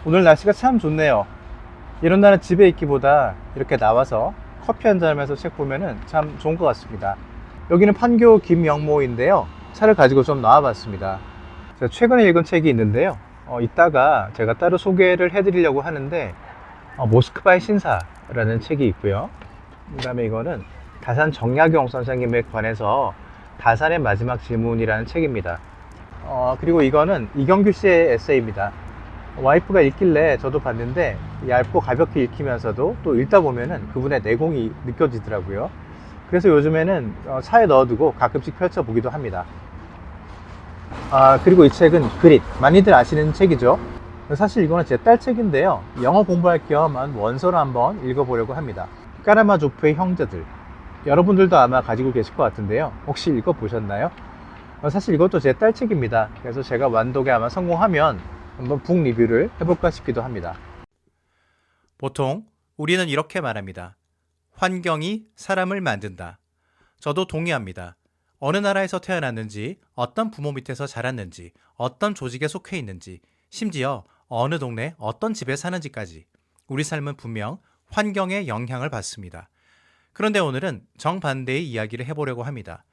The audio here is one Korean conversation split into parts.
오늘 날씨가 참 좋네요. 이런 날은 집에 있기보다 이렇게 나와서 커피 한잔 하면서 책 보면은 참 좋은 것 같습니다. 여기는 판교 김영모인데요. 차를 가지고 좀 나와봤습니다. 제가 최근에 읽은 책이 있는데요. 이따가 제가 따로 소개를 해드리려고 하는데 모스크바의 신사라는 책이 있고요. 그 다음에 이거는 다산 정약용 선생님에 관해서 다산의 마지막 질문이라는 책입니다. 그리고 이거는 이경규 씨의 에세이입니다. 와이프가 읽길래 저도 봤는데 얇고 가볍게 읽히면서도 또 읽다 보면은 그분의 내공이 느껴지더라고요. 그래서 요즘에는 차에 넣어두고 가끔씩 펼쳐보기도 합니다. 그리고 이 책은 그릿, 많이들 아시는 책이죠. 사실 이거는 제 딸 책인데요. 영어 공부할 겸 원서를 한번 읽어보려고 합니다. 까라마조프의 형제들. 여러분들도 아마 가지고 계실 것 같은데요. 혹시 읽어보셨나요? 사실 이것도 제 딸 책입니다. 그래서 제가 완독에 아마 성공하면 한번 북 리뷰를 해볼까 싶기도 합니다. 보통 우리는 이렇게 말합니다. 환경이 사람을 만든다. 저도 동의합니다. 어느 나라에서 태어났는지, 어떤 부모 밑에서 자랐는지, 어떤 조직에 속해 있는지, 심지어 어느 동네 어떤 집에 사는지까지 우리 삶은 분명 환경의 영향을 받습니다. 그런데 오늘은 정반대의 이야기를 해보려고 합니다.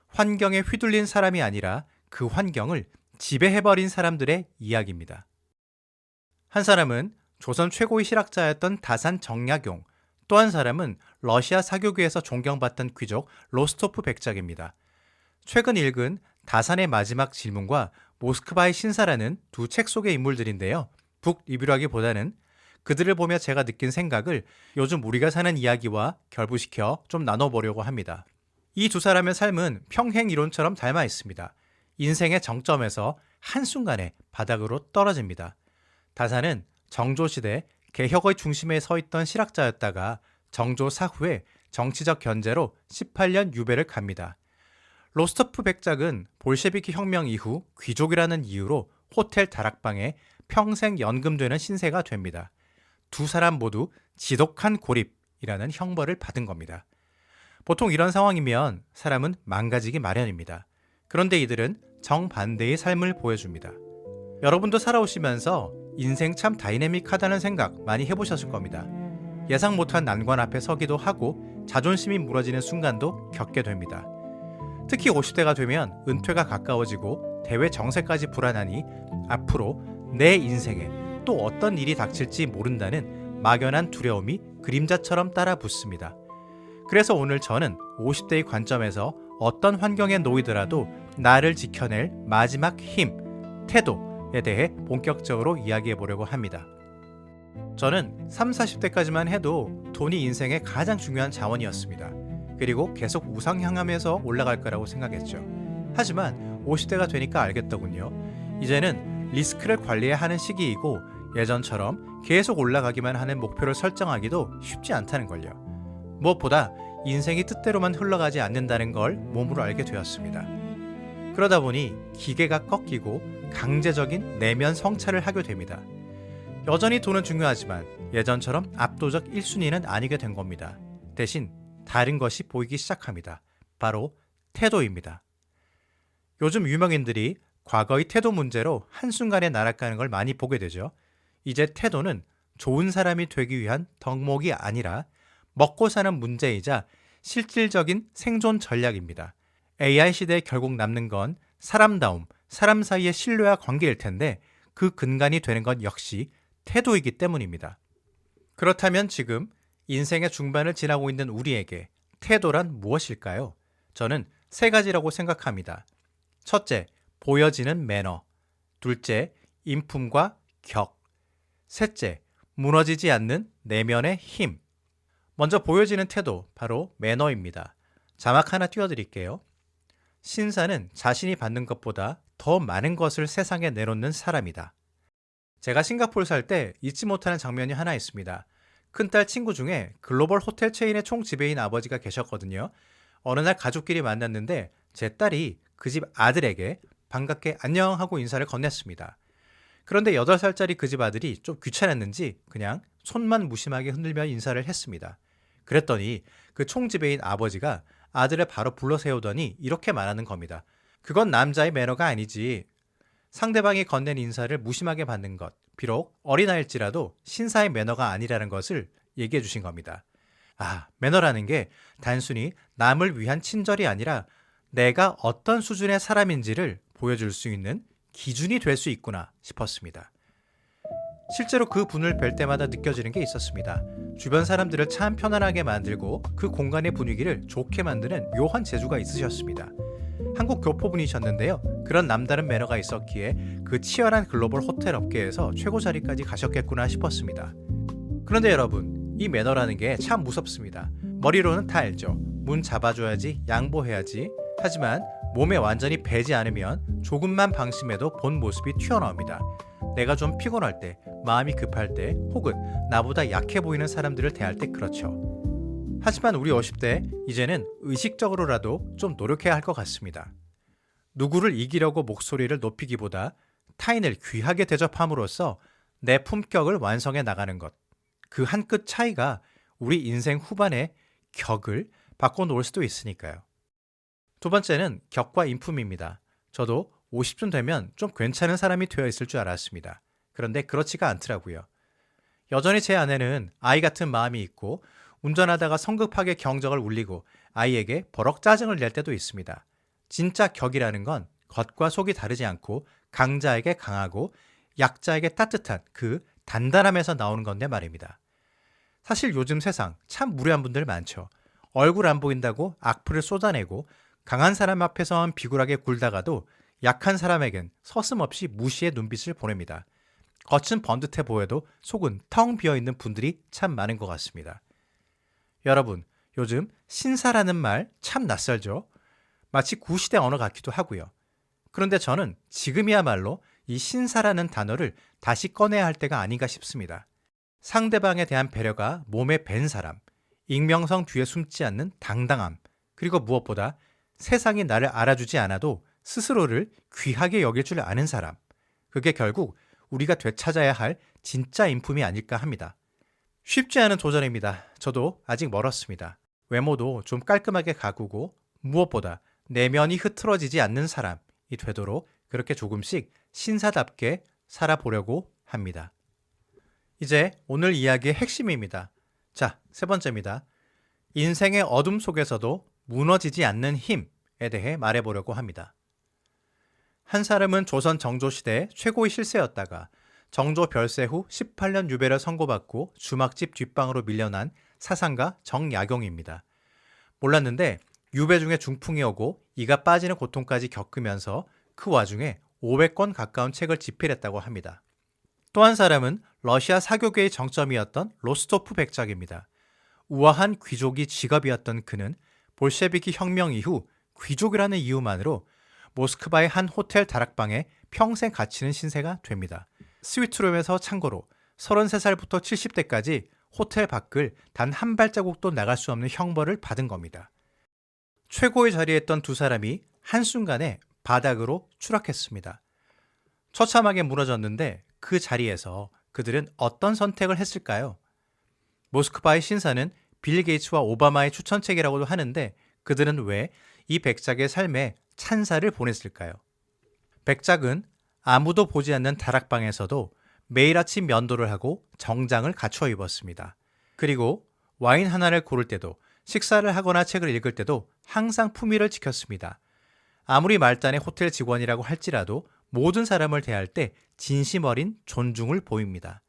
환경에 휘둘린 사람이 아니라 그 환경을 지배해버린 사람들의 이야기입니다. 한 사람은 조선 최고의 실학자였던 다산 정약용, 또 한 사람은 러시아 사교계에서 존경받던 귀족 로스토프 백작입니다. 최근 읽은 다산의 마지막 질문과 모스크바의 신사라는 두 책 속의 인물들인데요. 북 리뷰라기보다는 그들을 보며 제가 느낀 생각을 요즘 우리가 사는 이야기와 결부시켜 좀 나눠보려고 합니다. 이 두 사람의 삶은 평행 이론처럼 닮아 있습니다. 인생의 정점에서 한순간에 바닥으로 떨어집니다. 다산은 정조시대 개혁의 중심에 서 있던 실학자였다가 정조 사후에 정치적 견제로 18년 유배를 갑니다. 로스토프 백작은 볼셰비키 혁명 이후 귀족이라는 이유로 호텔 다락방에 평생 연금되는 신세가 됩니다. 두 사람 모두 지독한 고립이라는 형벌을 받은 겁니다. 보통 이런 상황이면 사람은 망가지기 마련입니다. 그런데 이들은 정반대의 삶을 보여줍니다. 여러분도 살아오시면서 인생 참 다이내믹하다는 생각 많이 해보셨을 겁니다. 예상 못한 난관 앞에 서기도 하고 자존심이 무너지는 순간도 겪게 됩니다. 특히 50대가 되면 은퇴가 가까워지고 대외 정세까지 불안하니 앞으로 내 인생에 또 어떤 일이 닥칠지 모른다는 막연한 두려움이 그림자처럼 따라 붙습니다. 그래서 오늘 저는 50대의 관점에서 어떤 환경에 놓이더라도 나를 지켜낼 마지막 힘, 태도에 대해 본격적으로 이야기해 보려고 합니다. 저는 30, 40대까지만 해도 돈이 인생의 가장 중요한 자원이었습니다. 그리고 계속 우상향하면서 올라갈 거라고 생각했죠. 하지만 50대가 되니까 알겠더군요. 이제는 리스크를 관리해야 하는 시기이고 예전처럼 계속 올라가기만 하는 목표를 설정하기도 쉽지 않다는 걸요. 무엇보다 인생이 뜻대로만 흘러가지 않는다는 걸 몸으로 알게 되었습니다. 그러다 보니 기계가 꺾이고 강제적인 내면 성찰을 하게 됩니다. 여전히 돈은 중요하지만 예전처럼 압도적 1순위는 아니게 된 겁니다. 대신 다른 것이 보이기 시작합니다. 바로 태도입니다. 요즘 유명인들이 과거의 태도 문제로 한순간에 날아가는 걸 많이 보게 되죠. 이제 태도는 좋은 사람이 되기 위한 덕목이 아니라 먹고 사는 문제이자 실질적인 생존 전략입니다. AI 시대에 결국 남는 건 사람다움, 사람 사이의 신뢰와 관계일 텐데 그 근간이 되는 건 역시 태도이기 때문입니다. 그렇다면 지금 인생의 중반을 지나고 있는 우리에게 태도란 무엇일까요? 저는 세 가지라고 생각합니다. 첫째, 보여지는 매너. 둘째, 인품과 격. 셋째, 무너지지 않는 내면의 힘. 먼저 보여지는 태도, 바로 매너입니다. 자막 하나 띄워드릴게요. 신사는 자신이 받는 것보다 더 많은 것을 세상에 내놓는 사람이다. 제가 싱가포르 살 때 잊지 못하는 장면이 하나 있습니다. 큰딸 친구 중에 글로벌 호텔 체인의 총지배인 아버지가 계셨거든요. 어느 날 가족끼리 만났는데 제 딸이 그 집 아들에게 반갑게 안녕하고 인사를 건넸습니다. 그런데 8살짜리 그 집 아들이 좀 귀찮았는지 그냥 손만 무심하게 흔들며 인사를 했습니다. 그랬더니 그 총지배인 아버지가 아들을 바로 불러 세우더니 이렇게 말하는 겁니다. 그건 남자의 매너가 아니지. 상대방이 건넨 인사를 무심하게 받는 것, 비록 어린아이일지라도 신사의 매너가 아니라는 것을 얘기해 주신 겁니다. 아, 매너라는 게 단순히 남을 위한 친절이 아니라 내가 어떤 수준의 사람인지를 보여줄 수 있는 기준이 될 수 있구나 싶었습니다. 실제로 그 분을 뵐 때마다 느껴지는 게 있었습니다. 주변 사람들을 참 편안하게 만들고 그 공간의 분위기를 좋게 만드는 묘한 재주가 있으셨습니다. 한국 교포분이셨는데요. 그런 남다른 매너가 있었기에 그 치열한 글로벌 호텔 업계에서 최고 자리까지 가셨겠구나 싶었습니다. 그런데 여러분, 이 매너라는 게 참 무섭습니다. 머리로는 다 알죠. 문 잡아줘야지, 양보해야지. 하지만 몸에 완전히 배지 않으면 조금만 방심해도 본 모습이 튀어나옵니다. 내가 좀 피곤할 때, 마음이 급할 때, 혹은 나보다 약해 보이는 사람들을 대할 때 그렇죠. 하지만 우리 50대 이제는 의식적으로라도 좀 노력해야 할 것 같습니다. 누구를 이기려고 목소리를 높이기보다 타인을 귀하게 대접함으로써 내 품격을 완성해 나가는 것. 그 한 끗 차이가 우리 인생 후반의 격을 바꿔놓을 수도 있으니까요. 두 번째는 격과 인품입니다. 저도 50쯤 되면 좀 괜찮은 사람이 되어 있을 줄 알았습니다. 그런데 그렇지가 않더라고요. 여전히 제 안에는 아이 같은 마음이 있고 운전하다가 성급하게 경적을 울리고 아이에게 버럭 짜증을 낼 때도 있습니다. 진짜 격이라는 건 겉과 속이 다르지 않고 강자에게 강하고 약자에게 따뜻한 그 단단함에서 나오는 건데 말입니다. 사실 요즘 세상 참 무례한 분들 많죠. 얼굴 안 보인다고 악플을 쏟아내고 강한 사람 앞에서만 비굴하게 굴다가도 약한 사람에겐 서슴없이 무시의 눈빛을 보냅니다. 겉은 번듯해 보여도 속은 텅 비어있는 분들이 참 많은 것 같습니다. 여러분, 요즘 신사라는 말 참 낯설죠? 마치 구시대 언어 같기도 하고요. 그런데 저는 지금이야말로 이 신사라는 단어를 다시 꺼내야 할 때가 아닌가 싶습니다. 상대방에 대한 배려가 몸에 밴 사람, 익명성 뒤에 숨지 않는 당당함, 그리고 무엇보다 세상이 나를 알아주지 않아도 스스로를 귀하게 여길 줄 아는 사람, 그게 결국 우리가 되찾아야 할 진짜 인품이 아닐까 합니다. 쉽지 않은 도전입니다. 저도 아직 멀었습니다. 외모도 좀 깔끔하게 가꾸고 무엇보다 내면이 흐트러지지 않는 사람이 되도록 그렇게 조금씩 신사답게 살아보려고 합니다. 이제 오늘 이야기의 핵심입니다. 자, 세 번째입니다. 인생의 어둠 속에서도 무너지지 않는 힘에 대해 말해보려고 합니다. 한 사람은 조선 정조시대 최고의 실세였다가 정조 별세 후 18년 유배를 선고받고 주막집 뒷방으로 밀려난 사상가 정약용입니다. 몰랐는데 유배 중에 중풍이 오고 이가 빠지는 고통까지 겪으면서 그 와중에 500권 가까운 책을 집필했다고 합니다. 또 한 사람은 러시아 사교계의 정점이었던 로스토프 백작입니다. 우아한 귀족이 직업이었던 그는 볼셰비키 혁명 이후 귀족이라는 이유만으로 모스크바의 한 호텔 다락방에 평생 갇히는 신세가 됩니다. 스위트룸에서 참고로 33살부터 70대까지 호텔 밖을 단 한 발자국도 나갈 수 없는 형벌을 받은 겁니다. 최고의 자리에 있던 두 사람이 한순간에 바닥으로 추락했습니다. 처참하게 무너졌는데 그 자리에서 그들은 어떤 선택을 했을까요? 모스크바의 신사는 빌 게이츠와 오바마의 추천책이라고도 하는데 그들은 왜 이 백작의 삶에 찬사를 보냈을까요? 백작은 아무도 보지 않는 다락방에서도 매일 아침 면도를 하고 정장을 갖춰 입었습니다. 그리고 와인 하나를 고를 때도 식사를 하거나 책을 읽을 때도 항상 품위를 지켰습니다. 아무리 말단의 호텔 직원이라고 할지라도 모든 사람을 대할 때 진심 어린 존중을 보입니다.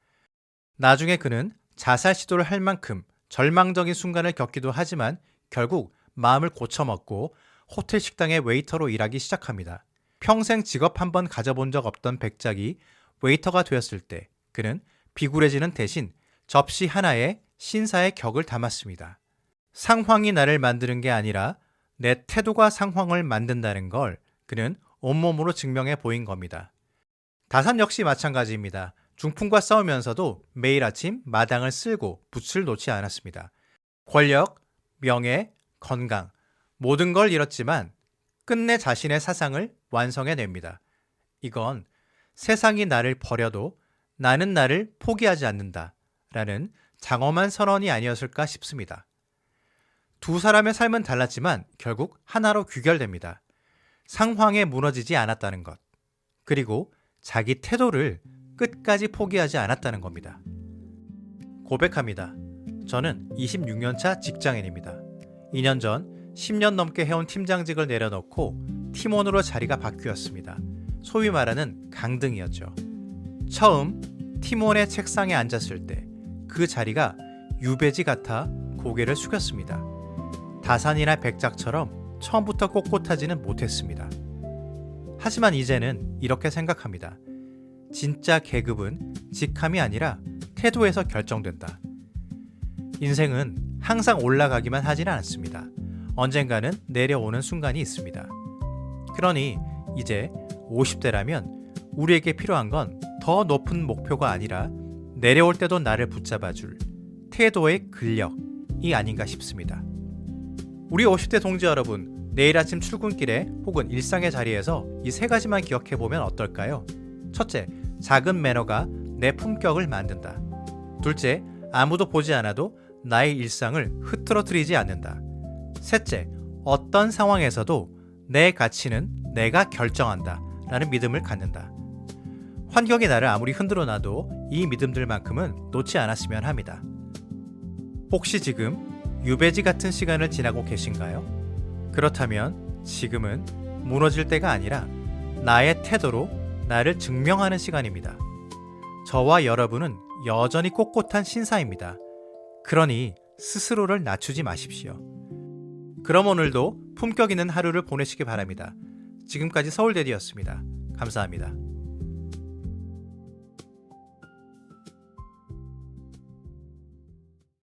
나중에 그는 자살 시도를 할 만큼 절망적인 순간을 겪기도 하지만 결국 마음을 고쳐먹고 호텔 식당의 웨이터로 일하기 시작합니다. 평생 직업 한 번 가져본 적 없던 백작이 웨이터가 되었을 때 그는 비굴해지는 대신 접시 하나에 신사의 격을 담았습니다. 상황이 나를 만드는 게 아니라 내 태도가 상황을 만든다는 걸 그는 온몸으로 증명해 보인 겁니다. 다산 역시 마찬가지입니다. 중풍과 싸우면서도 매일 아침 마당을 쓸고 붓을 놓지 않았습니다. 권력, 명예, 건강, 모든 걸 잃었지만 끝내 자신의 사상을 완성해냅니다. 이건 세상이 나를 버려도 나는 나를 포기하지 않는다 라는 장엄한 선언이 아니었을까 싶습니다. 두 사람의 삶은 달랐지만 결국 하나로 귀결됩니다. 상황에 무너지지 않았다는 것, 그리고 자기 태도를 끝까지 포기하지 않았다는 겁니다. 고백합니다. 저는 26년차 직장인입니다. 2년 전 10년 넘게 해온 팀장직을 내려놓고 팀원으로 자리가 바뀌었습니다. 소위 말하는 강등이었죠. 처음 팀원의 책상에 앉았을 때 그 자리가 유배지 같아 고개를 숙였습니다. 다산이나 백작처럼 처음부터 꼿꼿하지는 못했습니다. 하지만 이제는 이렇게 생각합니다. 진짜 계급은 직함이 아니라 태도에서 결정된다. 인생은 항상 올라가기만 하지는 않습니다. 언젠가는 내려오는 순간이 있습니다. 그러니 이제 50대라면 우리에게 필요한 건 더 높은 목표가 아니라 내려올 때도 나를 붙잡아줄 태도의 근력이 아닌가 싶습니다. 우리 50대 동지 여러분, 내일 아침 출근길에 혹은 일상의 자리에서 이 세 가지만 기억해보면 어떨까요? 첫째, 작은 매너가 내 품격을 만든다. 둘째, 아무도 보지 않아도 나의 일상을 흐트러뜨리지 않는다. 셋째, 어떤 상황에서도 내 가치는 내가 결정한다 라는 믿음을 갖는다. 환경이 나를 아무리 흔들어 놔도 이 믿음들만큼은 놓지 않았으면 합니다. 혹시 지금 유배지 같은 시간을 지나고 계신가요? 그렇다면 지금은 무너질 때가 아니라 나의 태도로 나를 증명하는 시간입니다. 저와 여러분은 여전히 꼿꼿한 신사입니다. 그러니 스스로를 낮추지 마십시오. 그럼 오늘도 품격 있는 하루를 보내시기 바랍니다. 지금까지 서울대디였습니다. 감사합니다.